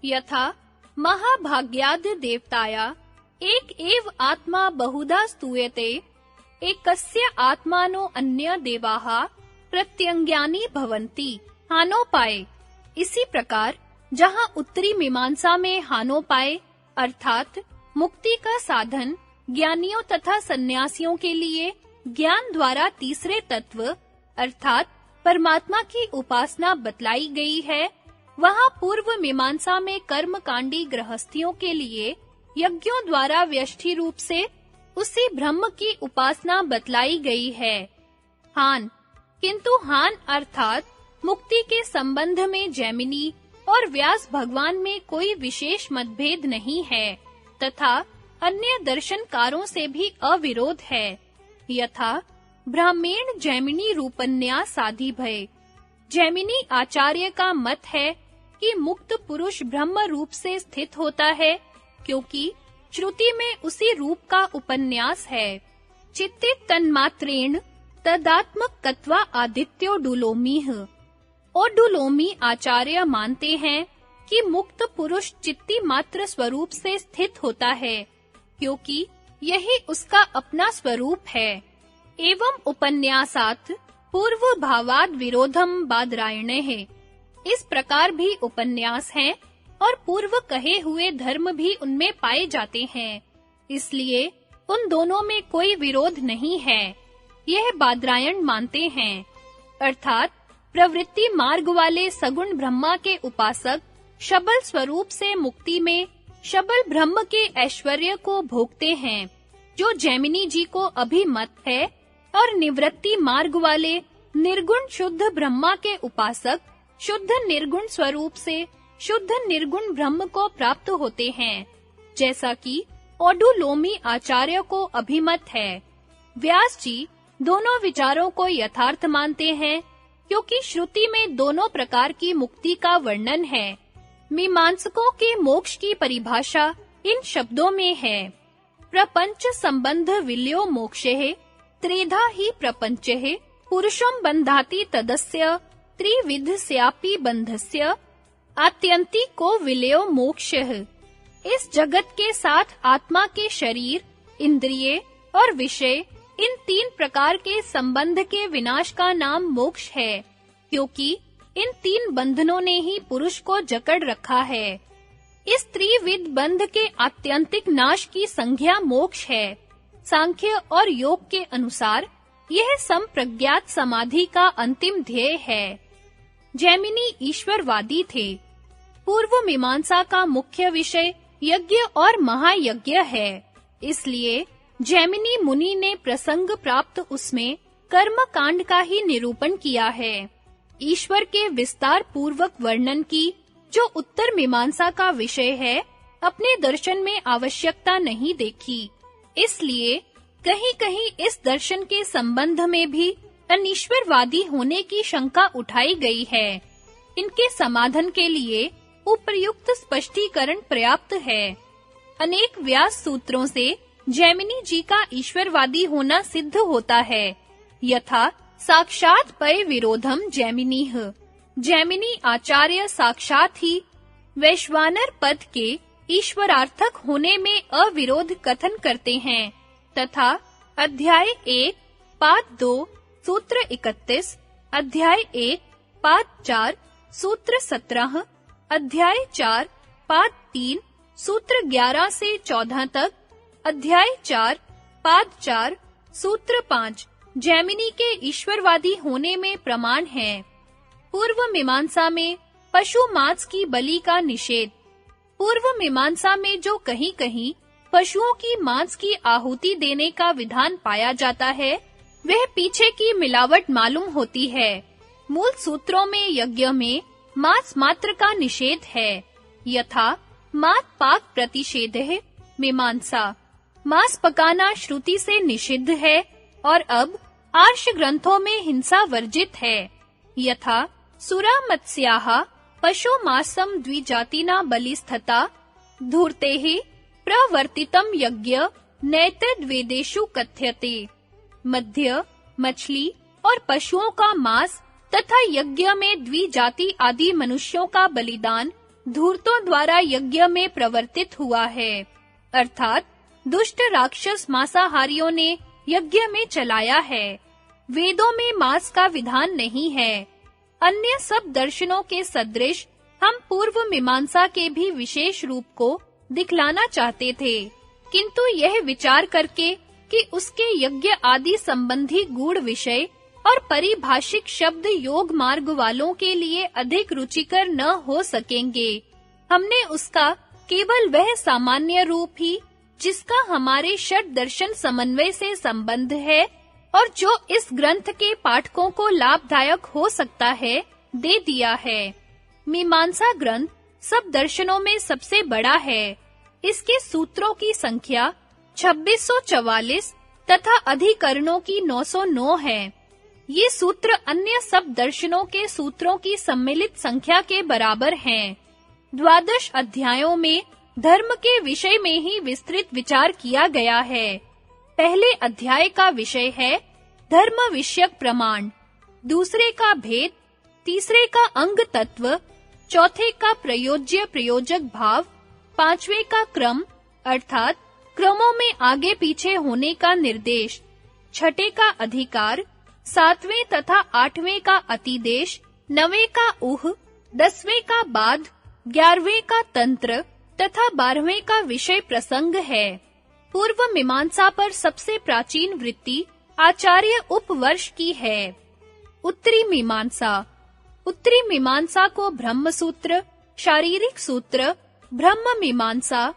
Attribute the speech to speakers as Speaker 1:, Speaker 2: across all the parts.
Speaker 1: यथा महाभाग्याद् देवताया एक एव आत्मा बहुधा स्तूयते एकस्य आत्मानो अन्य देवाः प्रत्यंज्ञानी भवन्ति। हानोपाय। इसी प्रकार जहाँ उत्तरी मीमांसा में हानोपाय अर्थात मुक्ति का साधन ज्ञानियों तथा सन्यासियों के लिए ज्ञान द्वारा तीसरे तत्व अर्थात परमात्मा की उपासना बतलाई गई है, वहाँ पूर्व मीमांसा में कर्मकांडी गृहस्थियों के लिए यज्ञों द्वारा व्यष्टि रूप से उसी ब्रह्म की उपासना बतलाई गई है। हान। किंतु हान अर्थात मुक्ति के संबंध में जैमिनी और व्यास भगवान में कोई विशेष मतभेद नहीं है तथा अन्य दर्शनकारों से भी अविरोध है। यथा ब्राह्मण जैमिनी रूपन्यास आदि भय। जैमिनी आचार्य का मत है कि मुक्त पुरुष ब्रह्म रूप से स्थित होता है, क्योंकि श्रुति में उसी रूप का उपन्यास है। चित्ते तन्मात्रेण तदात्मकत्वा आदित्यो डुलोमीह। और डुलोमी आचार्य मानते हैं कि मुक्त पुरुष चित्ती मात्र स्वरूप से स्थित होता है, क्योंकि यही उसका अपना स्वरूप है। एवं उपन्यासात् पूर्व भावाद विरोधम बादरायणे है। इस प्रकार भी उपन्यास हैं और पूर्व कहे हुए धर्म भी उनमें पाए जाते हैं, इसलिए उन दोनों में कोई विरोध नहीं है, यह बादरायण मानते हैं। अर्थात प्रवृत्ति मार्ग वाले सगुण ब्रह्मा के उपासक शबल स्वरूप से मुक्ति में शबल ब्रह्म के ऐश्वर्य को भोगते हैं, जो जैमिनी जी को अभिमत है, और निवृत्ति मार्ग वाले निर्गुण शुद्ध ब्रह्मा के उपासक शुद्ध निर्गुण स्वरूप से शुद्ध निर्गुण ब्रह्म को प्राप्त होते हैं, जैसा कि ओडुलोमी आचार्य को अभिमत है। व्यास जी दोनों विचारों को यथार्थ मानते हैं, क्योंकि श्रुति में दोनों प्रकार की मुक्ति का वर्णन है। मीमांसकों के मोक्ष की परिभाषा इन शब्दों में है। प्रपंच संबंध विलयो मोक्षे त्रेधा ही प्रपंचे पुरुषं बंधाति तदस्य त्रिविध स्यापि बंधस्य आत्यंतिको विलयो मोक्षः। इस जगत के साथ आत्मा के शरीर, इंद्रिय और विषय इन तीन प्रकार के संबंध के विनाश का नाम मोक्ष है, क्योंकि इन तीन बंधनों ने ही पुरुष को जकड़ रखा है। इस त्रिविध बंध के आत्यंतिक नाश की संज्ञा मोक्ष है। सांख्य और योग के अनुसार यह संप्रज्ञात समाधि का अंतिम ध्येय है। जैमिनी ईश्वरवादी थे। पूर्व मीमांसा का मुख्य विषय यज्ञ और महायज्ञ है, इसलिए जैमिनी मुनि ने प्रसंग प्राप्त उसमें कर्म कांड का ही निरूपण किया है। ईश्वर के विस्तार पूर्वक वर्णन की, जो उत्तर मीमांसा का विषय है, अपने दर्शन में आवश्यकता नहीं देखी। इसलिए कहीं-कहीं इस दर्शन के संबंध में भी अनीश्वरवादी होने की शंका उठाई गई है। इनके समाधान के लिए उपर्युक्त स्पष्टीकरण पर्याप्त है। अनेक व्यास सूत्रों से जैमिनी जी का ईश्वरवादी होना सिद्ध होता है। यथा साक्षात पय विरोधम जैमिनीह। जैमिनी आचार्य साक्षात ही वैश्वानर पद के ईश्वरार्थक होने में अविरोध कथन करते हैं, तथा अध्याय 1 पाद 2 सूत्र 31, अध्याय 1 पाद 4 सूत्र 17, अध्याय 4 पाद 3 सूत्र 11 से 14 तक, अध्याय 4 पाद 4 सूत्र 5 जैमिनी के ईश्वरवादी होने में प्रमाण है। पूर्व मीमांसा में पशु मांस की बलि का निषेध। पूर्व मीमांसा में जो कहीं-कहीं पशुओं की मांस की आहुति देने का विधान पाया जाता है, वह पीछे की मिलावट मालूम होती है। मूल सूत्रों में यज्ञ में मांस मात्र का निषेध है। यथा मात पाक प्रतिषेधः मीमांसा। मांस पकाना श्रुति से निषिद्ध है, और अब आर्ष ग्रंथों में हिंसा वर्जित है। यथा सुरा मत्स्याः पशु मांसम द्विजातिना बलिस्थता धूर्तेः प्रवर्तितम यज्ञ नैतद्वेदेषु कथ्यते। मध्य, मछली और पशुओं का मांस तथा यज्ञ में द्विजाति आदि मनुष्यों का बलिदान धूर्तों द्वारा यज्ञ में प्रवर्तित हुआ है, अर्थात दुष्ट राक्षस मांसाहारियों ने यज्ञ में चलाया है। वेदों में मांस का विधान नहीं है। अन्य सब दर्शनों के सदृश हम पूर्व मीमांसा के भी विशेष रूप को दिखलाना चाहते थे, किंतु यह विचार करके कि उसके यज्ञ आदि संबंधी गूढ़ विषय और परिभाषिक शब्द योग मार्ग वालों के लिए अधिक रुचिकर न हो सकेंगे, हमने उसका केवल वह सामान्य रूप ही जिसका हमारे षट दर्शन समन्वय से संबंध है और जो इस ग्रंथ के पाठकों को लाभदायक हो सकता है, दे दिया है। मीमांसा ग्रंथ सब दर्शनों में सबसे बड़ा है। इसके सूत्रों की संख्या 2644 तथा अधिकरणों की 909 है। ये सूत्र अन्य सब दर्शनों के सूत्रों की सम्मिलित संख्या के बराबर हैं। 12 अध्यायों में धर्म के विषय में ही विस्तृत विचार किया गया है। पहले अध्याय का विषय है धर्म विषयक प्रमाण, दूसरे का भेद, तीसरे का अंग तत्व, चौथे का प्रयोज्य प्रयोजक भाव, पांचवे का क्रम अर्थात क्रमों में आगे पीछे होने का निर्देश, छठे का अधिकार, सातवें तथा आठवें का अतिदेश, नवें का ऊह, 10वें का बाद, 11वें का तंत्र तथा 12वें का विषय प्रसंग है। पूर्व मीमांसा पर सबसे प्राचीन वृत्ति आचार्य उपवर्ष की है। उत्तरी मीमांसा। उत्तरी मीमांसा को ब्रह्म सूत्र, शारीरिक सूत्र, ब्रह्म मीमांसा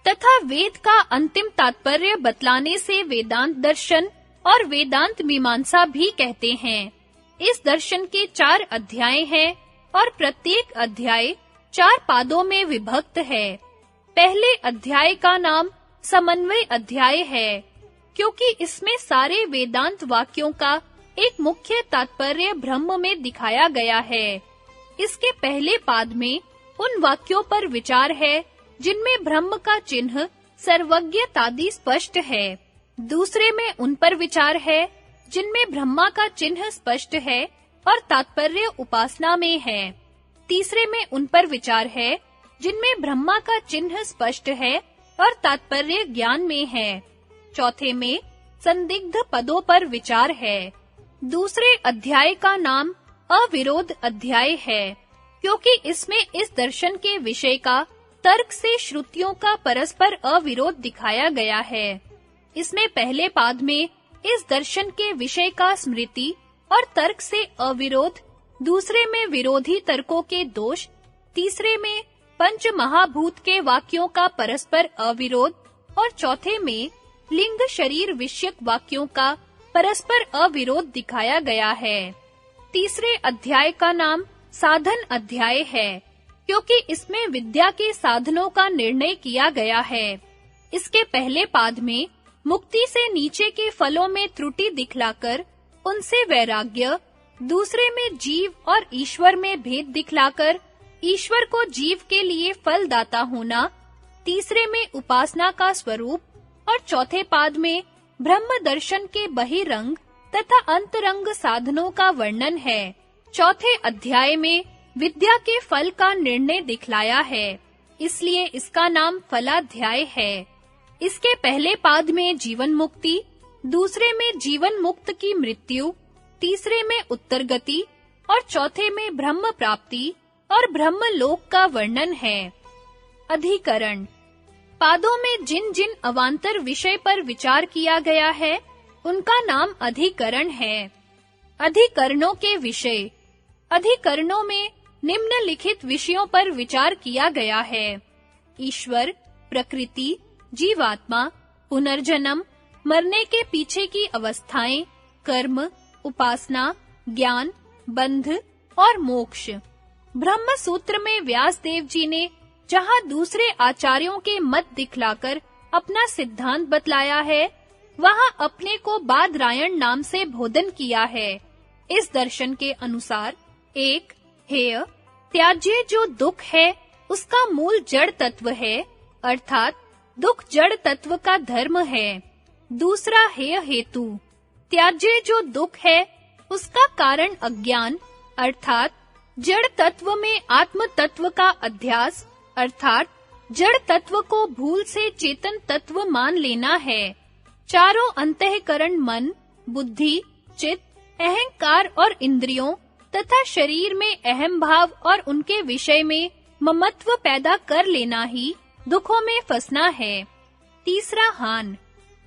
Speaker 1: तथा वेद का अंतिम तात्पर्य बतलाने से वेदांत दर्शन और वेदांत मीमांसा भी कहते हैं। इस दर्शन के 4 अध्याय हैं और प्रत्येक अध्याय 4 पादों में विभक्त है। पहले अध्याय का नाम समन्वय अध्याय है, क्योंकि इसमें सारे वेदांत वाक्यों का एक मुख्य तात्पर्य ब्रह्म में दिखाया गया है। इसके पहले पाद में उन वाक्यों पर विचार है जिनमें ब्रह्म का चिन्ह सर्वज्ञतादि स्पष्ट है। दूसरे में उन पर विचार है जिनमें ब्रह्मा का चिन्ह स्पष्ट है और तात्पर्य उपासना में है। तीसरे में उन पर विचार है जिनमें ब्रह्मा का चिन्ह स्पष्ट है और तात्पर्य ज्ञान में है। चौथे में संदिग्ध पदों पर विचार है। दूसरे अध्याय का नाम अविरोध अध्याय है, क्योंकि इसमें इस दर्शन के विषय का तर्क से श्रुतियों का परस्पर अविरोध दिखाया गया है। इसमें पहले पाद में इस दर्शन के विषय का स्मृति और तर्क से अविरोध, दूसरे में विरोधी तर्कों के दोष, तीसरे में पंच महाभूत के वाक्यों का परस्पर अविरोध और चौथे में लिंग शरीर विषयक वाक्यों का परस्पर अविरोध दिखाया गया है। तीसरे अध्याय का नाम साधन अध्याय है, क्योंकि इसमें विद्या के साधनों का निर्णय किया गया है। इसके पहले पाद में मुक्ति से नीचे के फलों में त्रुटि दिखलाकर उनसे वैराग्य, दूसरे में जीव और ईश्वर में भेद दिखलाकर ईश्वर को जीव के लिए फलदाता होना, तीसरे में उपासना का स्वरूप और चौथे पाद में ब्रह्म दर्शन के बहिरंग तथा अंतरंग साधनों का वर्णन है। चौथे अध्याय में विद्या के फल का निर्णय दिखलाया है, इसलिए इसका नाम फलाध्याय है। इसके पहले पाद में जीवन मुक्ति, दूसरे में जीवन मुक्त की मृत्यु, तीसरे में उत्तरगति और चौथे में ब्रह्म प्राप्ति और ब्रह्म लोक का वर्णन है। अधिकरण। पादों में जिन-जिन अवांतर विषय पर विचार किया गया है, उनका नाम अधिकरण है। अधिकरणों के विषय। अधिकरणों में निम्नलिखित विषयों पर विचार किया गया है: ईश्वर, प्रकृति, जीवात्मा, पुनर्जन्म, मरने के पीछे की अवस्थाएं, कर्म, उपासना, ज्ञान, बंध और मोक्ष। ब्रह्म सूत्र में व्यास देव जी ने जहां दूसरे आचार्यों के मत दिखलाकर अपना सिद्धांत बतलाया है, वहां अपने को बादरायण नाम से बोधन किया है। इस दर्शन के अनुसार एक हेय, त्याज्य जो दुख है उसका मूल जड़ तत्व है, अर्थात दुख जड़ तत्व का धर्म है। दूसरा हेय हेतु, त्याज्य जो दुख है उसका कारण अज्ञान, अर्थात जड़ तत्व में आत्म तत्व का अध्यास अर्थात जड़ तत्व को भूल से चेतन तत्व मान लेना है। चारों अंतःकरण मन, बुद्धि, चित्त, अहंकार और इंद्रियों तथा शरीर में अहम भाव और उनके विषय में ममत्व पैदा कर लेना ही दुखों में फंसना है। तीसरा हान,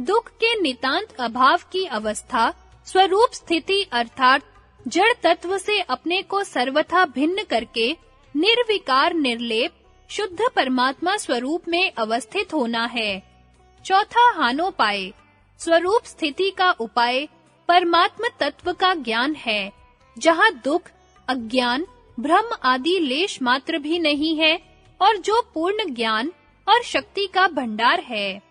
Speaker 1: दुख के नितांत अभाव की अवस्था स्वरूप स्थिति अर्थात जड़ तत्व से अपने को सर्वथा भिन्न करके निर्विकार निर्लेप शुद्ध परमात्मा स्वरूप में अवस्थित होना है। चौथा हानोपाय, स्वरूप स्थिति का उपाय परमात्म तत्व का ज्ञान है, जहाँ दुख, अज्ञान, भ्रम आदि लेश मात्र भी नहीं है और जो पूर्ण ज्ञान और शक्ति का भंडार है।